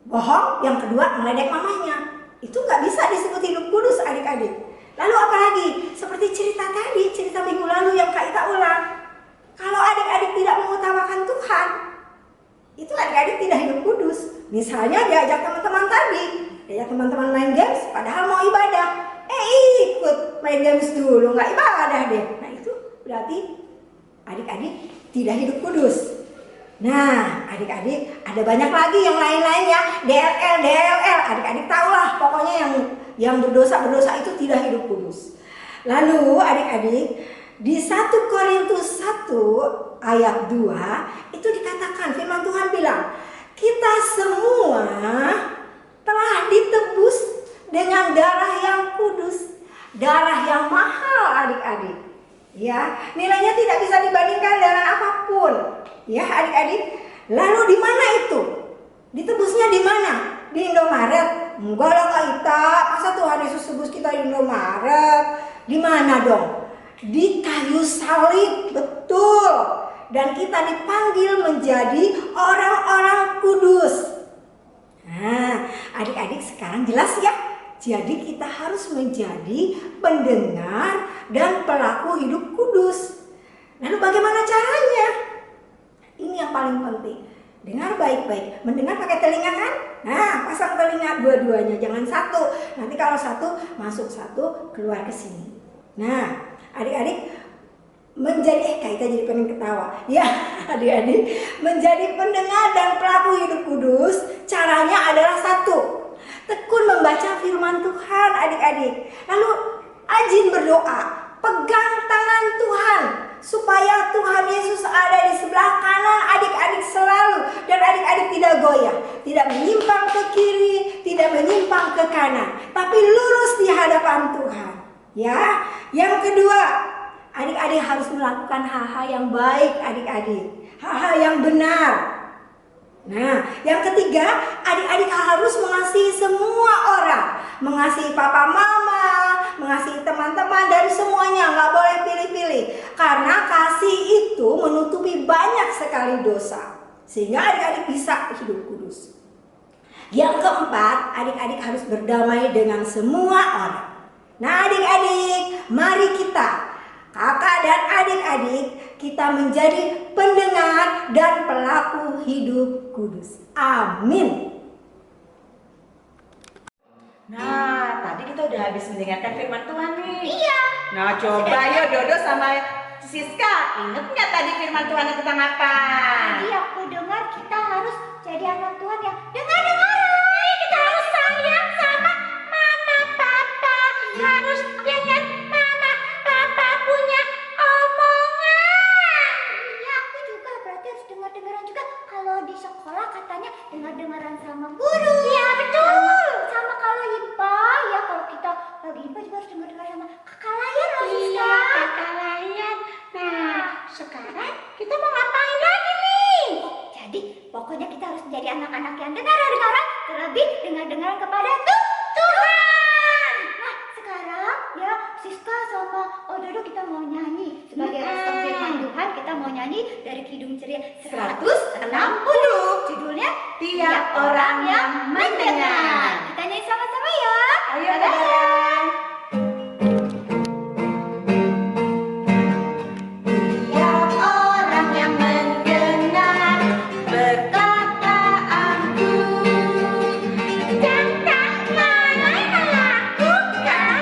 bohong, yang kedua meledek mamanya. Itu nggak bisa disebut hidup kudus adik-adik. Lalu apalagi seperti cerita tadi, cerita minggu lalu yang Kak Ita ulang. Kalau adik-adik tidak mengutamakan Tuhan, itu adik-adik tidak hidup kudus. Misalnya diajak teman-teman tadi, diajak teman-teman main games, padahal mau ibadah. Ikut main games dulu, nggak ibadah deh. Nah itu berarti adik-adik tidak hidup kudus. Nah adik-adik ada banyak lagi yang lain-lainnya, DLL, adik-adik tahulah pokoknya yang berdosa itu tidak hidup kudus. Lalu adik-adik di 1 Korintus 1 ayat 2 itu dikatakan, firman Tuhan bilang, kita semua telah ditebus dengan darah yang kudus, darah yang mahal adik-adik. Ya, nilainya tidak bisa dibandingkan dengan apapun. Ya adik-adik. Lalu di mana itu? Ditebusnya di mana? Di Indomaret? Enggak lah Kak Ita, masa Tuhan Yesus tebus kita di Indomaret? Di mana dong? Di kayu salib, betul. Dan kita dipanggil menjadi orang-orang kudus. Nah, adik-adik sekarang jelas ya. Jadi kita harus menjadi pendengar dan pelaku hidup kudus. Lalu bagaimana caranya? Ini yang paling penting. Dengar baik-baik. Mendengar pakai telinga kan? Nah, pasang telinga dua-duanya, jangan satu. Nanti kalau satu masuk satu, keluar ke sini. Nah, adik-adik menjadi Kak Ita jadi pengen ketawa. Ya, adik-adik menjadi pendengar dan pelaku hidup kudus, caranya adalah satu. Tekun membaca firman Tuhan adik-adik. Lalu rajin berdoa. Pegang tangan Tuhan Ya, yang kedua, adik-adik harus melakukan hal-hal yang baik, adik-adik. Hal-hal yang benar. Nah, yang ketiga, adik-adik harus mengasihi semua orang. Mengasihi papa mama, mengasihi teman-teman, dari semuanya, nggak boleh pilih-pilih. Karena kasih itu menutupi banyak sekali dosa. Sehingga adik-adik bisa hidup kudus. Yang keempat, adik-adik harus berdamai dengan semua orang. Nah adik-adik, mari kita, kakak dan adik-adik, kita menjadi pendengar dan pelaku hidup kudus. Amin. Nah, tadi kita udah habis mendengarkan firman Tuhan nih. Iya. Nah, coba yuk Dodo sama Siska, inget nggak tadi firman Tuhan tentang apa? Tadi aku dengar kita harus jadi anak Tuhan yang dengar-dengaran. Kita harus sayang sama mama papa. Harus dengan mama papa punya omongan. Iya, aku juga berarti harus dengar-dengaran juga. Kalau di sekolah katanya dengar-dengaran sama guru. Iya, betul. Sama kalau IPA, ya kalau kita lagi IPA juga harus dengar-dengar sama kakak lain loh, Siska. Iya, kakak lain. Nah, sekarang kita mau ngapain lagi nih? Jadi pokoknya kita harus menjadi anak-anak yang dengar-dengaran, terlebih dengar-dengaran kepada Tuhan. Nah, sekarang ya Siska sama Dodo kita mau nyanyi sebagai respon firman Tuhan. Kita mau nyanyi dari Kidung Ceria 160. Judulnya Tiap Orang Yang Mendengar. Kita nyanyi sama-sama ya. Ayo saudara. Tiap orang yang mendengar perkataanku Dan tak lalai melakukan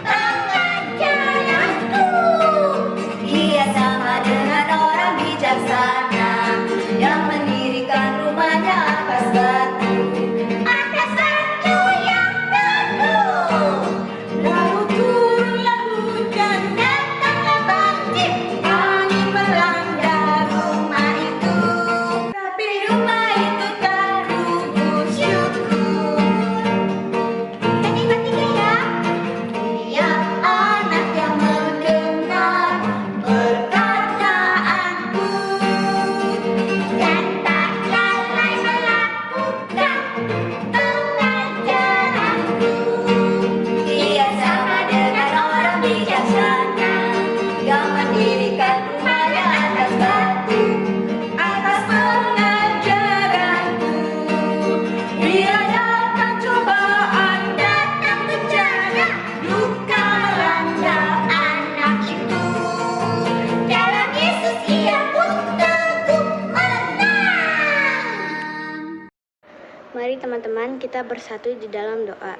pengajaranku. Ia sama dengan orang bijaksana yang mendirikan rumahnya atas batu. Atas batu yang teguh. lalu turunlah hujan, Datanglah banjir. angin melanda rumah itu, tapi rumah itu tak rubuh syukur. Kalimat tiga ya. Tiap anak yang mendengar perkataanku Dan tak lalai melakukan pengajaranku. Ia sama dengan orang bijaksana yang mendirikan rumahnya atas batu. atas pengajaranku. Bila datang cobaan, datang bencana, duka melanda anak itu, Dalam Yesus ia pun teguh menang. Mari teman-teman kita bersatu di dalam doa.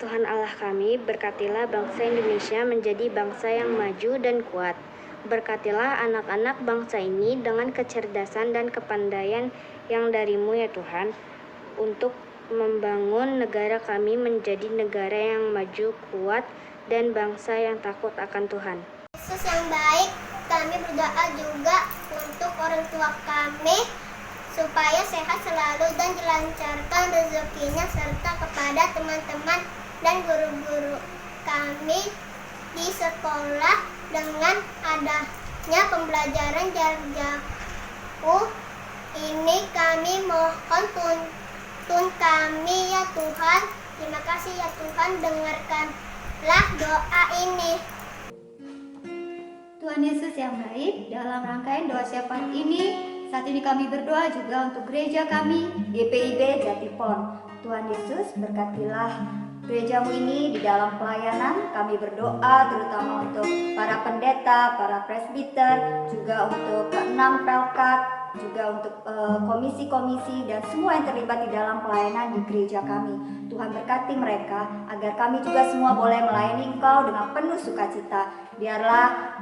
Tuhan Allah kami, berkatilah bangsa Indonesia menjadi bangsa yang maju dan kuat. Berkatilah anak-anak bangsa ini dengan kecerdasan dan kepandaian yang dari-Mu ya Tuhan, untuk membangun negara kami menjadi negara yang maju, kuat, dan bangsa yang takut akan Tuhan. Yesus yang baik, kami berdoa juga untuk orang tua kami supaya sehat selalu dan dilancarkan rezekinya, serta kepada teman-teman dan guru-guru kami di sekolah dengan adanya pembelajaran jarak jauh ini. Kami mohon tuntun kami ya Tuhan. Terima kasih ya Tuhan, dengarkanlah doa ini. Tuhan Yesus yang baik, dalam rangkaian doa syafaat ini, saat ini kami berdoa juga untuk gereja kami, GPIB Jatipon. Tuhan Yesus, berkatilah gerejamu ini di dalam pelayanan. Kami berdoa terutama untuk para pendeta, para presbiter, juga untuk keenam pelkat, juga untuk komisi-komisi dan semua yang terlibat di dalam pelayanan di gereja kami. Tuhan berkati mereka agar kami juga semua boleh melayani Engkau dengan penuh sukacita. Biarlah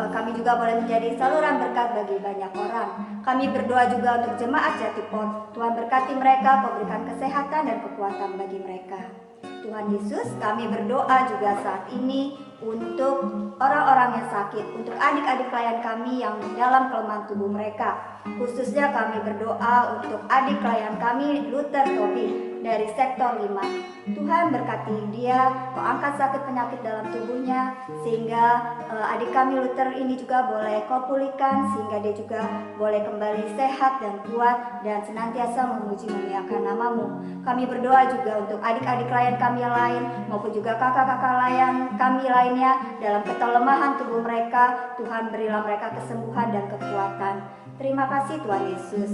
kami juga boleh menjadi saluran berkat bagi banyak orang. Kami berdoa juga untuk jemaat Jatipon. Tuhan berkati mereka, Kau berikan kesehatan dan kekuatan bagi mereka. Tuhan Yesus, kami berdoa juga saat ini untuk orang-orang yang sakit, untuk adik-adik klien kami yang dalam kelemahan tubuh mereka. Khususnya kami berdoa untuk adik klien kami Luther Tobi dari sektor 5. Tuhan berkati dia, Kau angkat sakit penyakit dalam tubuhnya, sehingga adik kami Luther ini juga boleh Kau pulihkan, sehingga dia juga boleh kembali sehat dan kuat dan senantiasa memuji memuliakan nama-Mu. Kami berdoa juga untuk adik-adik klien kami yang lain maupun juga kakak-kakak klien kami lainnya dalam kelemahan tubuh mereka. Tuhan berilah mereka kesembuhan dan kekuatan. Terima kasih Tuhan Yesus.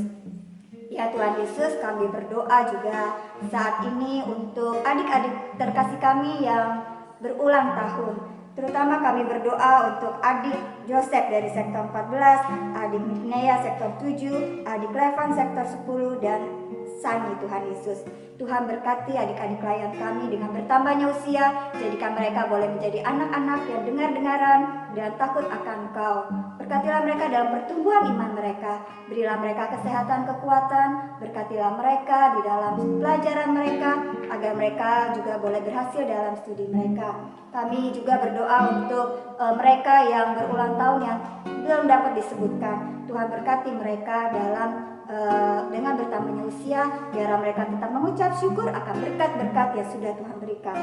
Ya Tuhan Yesus, kami berdoa juga saat ini untuk adik-adik terkasih kami yang berulang tahun. Terutama kami berdoa untuk adik Joseph dari sektor 14, adik Nea sektor 7, adik Levan sektor 10, dan Sani Tuhan Yesus. Tuhan berkati adik-adik klien kami dengan bertambahnya usia, jadikan mereka boleh menjadi anak-anak yang dengar-dengaran dan takut akan Engkau. Berkatilah mereka dalam pertumbuhan iman mereka, berilah mereka kesehatan, kekuatan, berkatilah mereka di dalam pelajaran mereka, agar mereka juga boleh berhasil dalam studi mereka. Kami juga berdoa untuk mereka yang berulang tahun yang belum dapat disebutkan. Tuhan berkati mereka dalam dengan bertambahnya usia, biar mereka tetap mengucap syukur akan berkat-berkat yang sudah Tuhan berikan.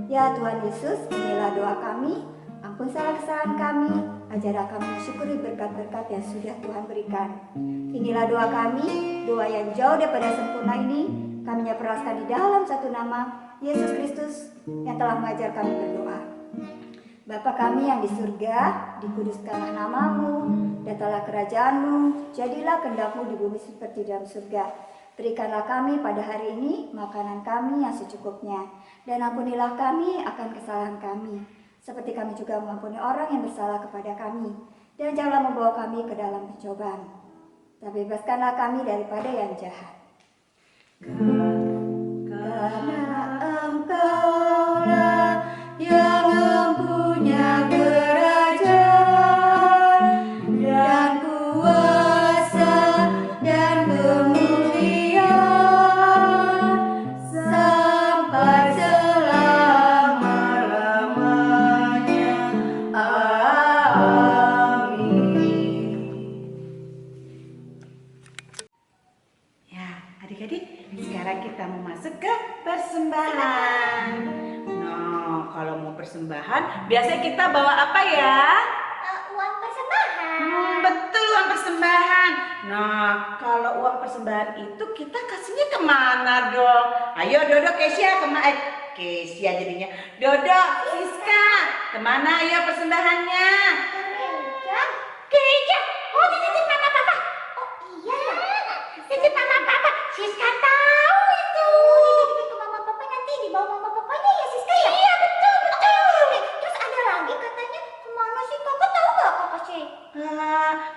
Ya Tuhan Yesus, inilah doa kami. Ampun salah kesalahan kami, ajarlah kami mensyukuri berkat-berkat yang sudah Tuhan berikan. Inilah doa kami, doa yang jauh daripada sempurna ini, kami nyapuraskan di dalam satu nama, Yesus Kristus yang telah mengajar kami berdoa. Bapa kami yang di surga, dikuduskanlah nama-Mu, datanglah kerajaan-Mu, jadilah kehendak-Mu di bumi seperti dalam surga. Berikanlah kami pada hari ini makanan kami yang secukupnya, dan ampunilah kami akan kesalahan kami, seperti kami juga mengampuni orang yang bersalah kepada kami. Dan janganlah membawa kami ke dalam pencobaan, tapi bebaskanlah kami daripada yang jahat. Karena Engkaulah yang mempunyai kerajaan dan kuasa dan kemuliaan sampai selama-lamanya. Amin. Ya, adik-adik, sekarang kita mau masuk ke persembahan. Nah, kalau mau persembahan, biasanya kita bawa apa ya? Uang persembahan. Betul, uang persembahan. Nah, kalau uang persembahan itu kita kasihnya kemana dong? Ayo Dodo, Kesia, Kesia jadinya. Dodo, Siska, kemana ayo persembahannya? Gereja. Oh, titip mama papa. Oh iya ya. Titip mama papa. Siska tahu itu. Titip ke mama papa, nanti dibawa mama papanya ya Siska ya. Iya betul betul. Terus ada lagi katanya kemana sih kakak, tahu nggak kakak sih?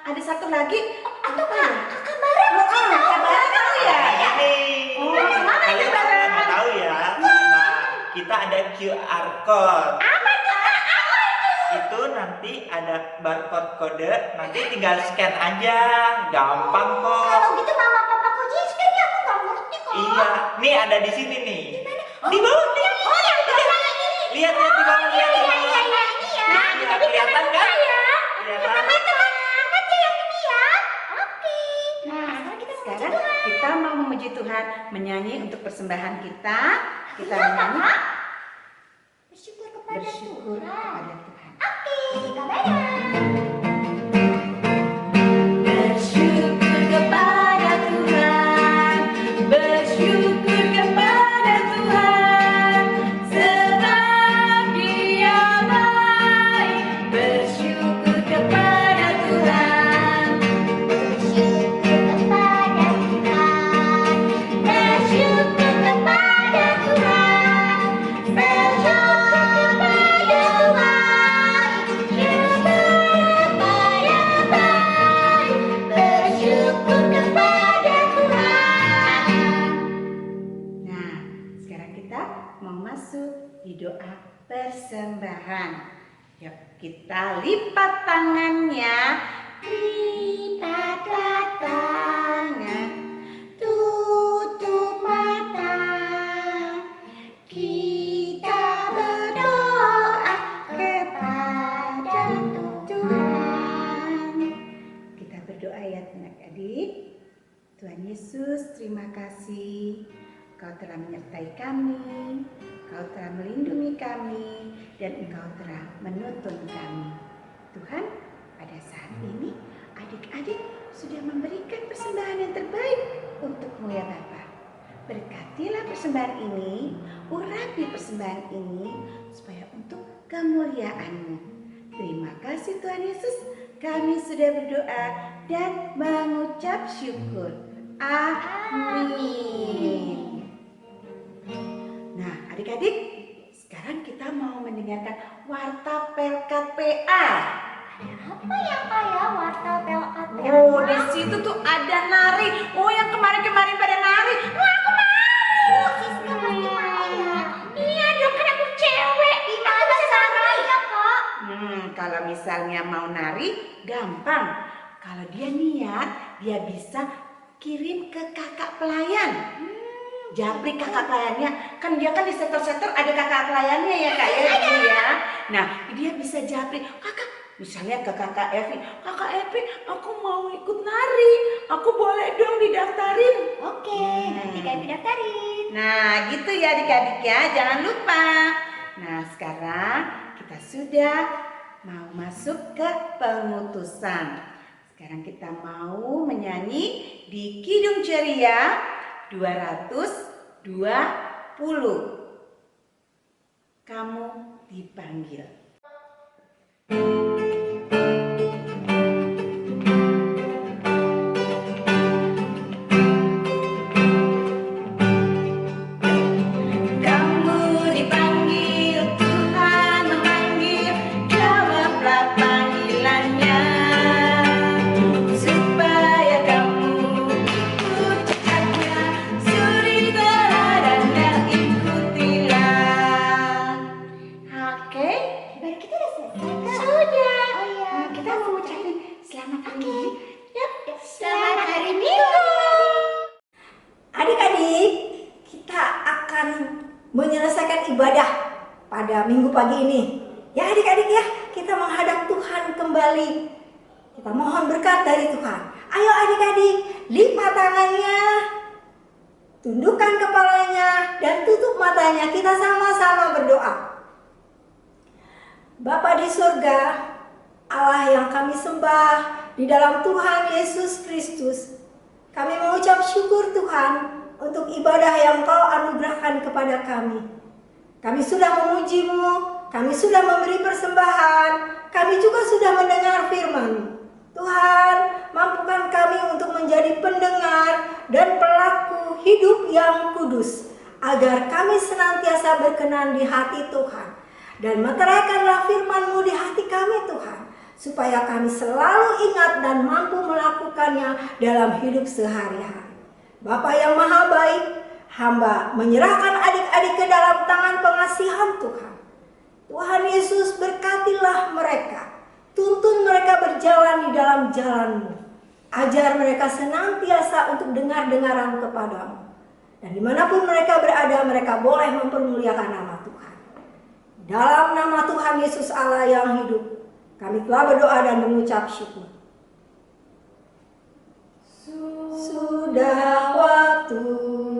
Ada satu lagi. Atau kakak bareng mungkin tahu. Kakak Bara tahu ya? Ini Mana itu kalian Bara? nggak tahu ya. Nah, kita ada QR code. Apa tuh kak? Apa itu? Itu nanti ada barcode kode, nanti tinggal scan aja, gampang kok. Kalau gitu mama papa kok Siska ya, aku nggak ngerti kok. Iya, nih ada di sini nih. Di bawah nih. Oh yang bawah ini. Lihat di bawah, lihat di bawah. Iya ini ya. Iya, Jadi kelihatan kan? ya. Kelihatan. Teman-teman banget ya yang ini ya. Oke. Nah, Sekarang kita memuji sekarang Tuhan. kita mau memuji Tuhan, menyanyi untuk persembahan kita. Kita Iya, menyanyi Kakak. Bersyukur kepada bersyukur Tuhan. kepada Tuhan. Oke, Kak Bara. Bersyukur kepada Tuhan, bersyukur kepada Tuhan, sebab Dia baik. Bersyukur kepada Tuhan, Bersyukur kepada Tuhan. Bersyukur kepada Tuhan. Bersyukur kepada Tuhan. Yang baik. Bersyukur kepada Tuhan. Nah, sekarang kita mau masuk di doa persembahan. Yuk, kita lipat tangannya. Lipatlah tangan, tutup mata. Kita berdoa kepada Tuhan. Kita berdoa ya anak-adik. Tuhan Yesus, terima kasih. Engkau telah menyertai kami, Engkau telah melindungi kami, dan Engkau telah menuntun kami. Tuhan, pada saat ini adik-adik sudah memberikan persembahan yang terbaik untuk-Mu ya Bapa. Berkatilah persembahan ini, urapi persembahan ini, supaya untuk kemuliaan-Mu. Terima kasih Tuhan Yesus, kami sudah berdoa dan mengucap syukur. Amin. Nah, adik-adik, sekarang kita mau mendengarkan warta Pelkat PA. Apa ya kayak warta pelkat? Oh, di situ tuh ada nari. Oh, yang kemarin-kemarin pada nari. Wah, aku mau. Siska pasti mau ya. Iya dong, kan aku cewek. Aku bisa nari ya kak. Kalau misalnya mau nari, gampang. Kalau dia niat, dia bisa kirim ke kakak pelayan. Japri kakak pelayannya, kan dia kan di sektor-sektor ada kakak pelayannya ya kak ya. Iya. Nah, dia bisa japri. Kakak, misalnya ke kakak Evi, kakak Evi, aku mau ikut nari. Aku boleh dong didaftarin. Oke, nanti kami daftarin. Nah, gitu ya adik-adik ya, jangan lupa. Nah, sekarang kita sudah mau masuk ke pengutusan. Sekarang kita mau menyanyi di Kidung Ceria 220. Kamu dipanggil. Kamu dipanggil, Tuhan memanggil, jawablah panggilannya, supaya kamu ikut cakapnya, suri teladannya ikutilah. Oke, Baru kita udah selesai kak. sudah. Oh iya. Nah, kita mau ucapin selamat hari Minggu. Yap, Selamat hari Minggu. Adik-adik, kita akan menyelesaikan ibadah pada minggu pagi ini. Ya adik-adik ya, kita menghadap Tuhan kembali. Kita mohon berkat dari Tuhan. Ayo adik-adik, lipat tangannya, tundukkan kepalanya, dan tutup matanya. Kita sama-sama berdoa. Bapa di surga, Allah yang kami sembah di dalam Tuhan Yesus Kristus, kami mengucap syukur Tuhan untuk ibadah yang Kau anugerahkan kepada kami. Kami sudah memuji-Mu, kami sudah memberi persembahan, kami juga sudah mendengar firman-Mu. Tuhan, mampukan kami untuk menjadi pendengar dan pelaku hidup yang kudus, agar kami senantiasa berkenan di hati Tuhan. Dan meteraikanlah firman-Mu di hati kami Tuhan, supaya kami selalu ingat dan mampu melakukannya dalam hidup sehari-hari. Bapa yang maha baik, hamba menyerahkan adik-adik ke dalam tangan pengasihan Tuhan. Tuhan Yesus, berkatilah mereka, tuntun mereka berjalan di dalam jalan-Mu. Ajar mereka senantiasa untuk dengar-dengaran kepadamu. Dan dimanapun mereka berada, mereka boleh mempermuliakan nama Tuhan. Dalam nama Tuhan Yesus Allah yang hidup, kami telah berdoa dan mengucap syukur. Sudah waktunya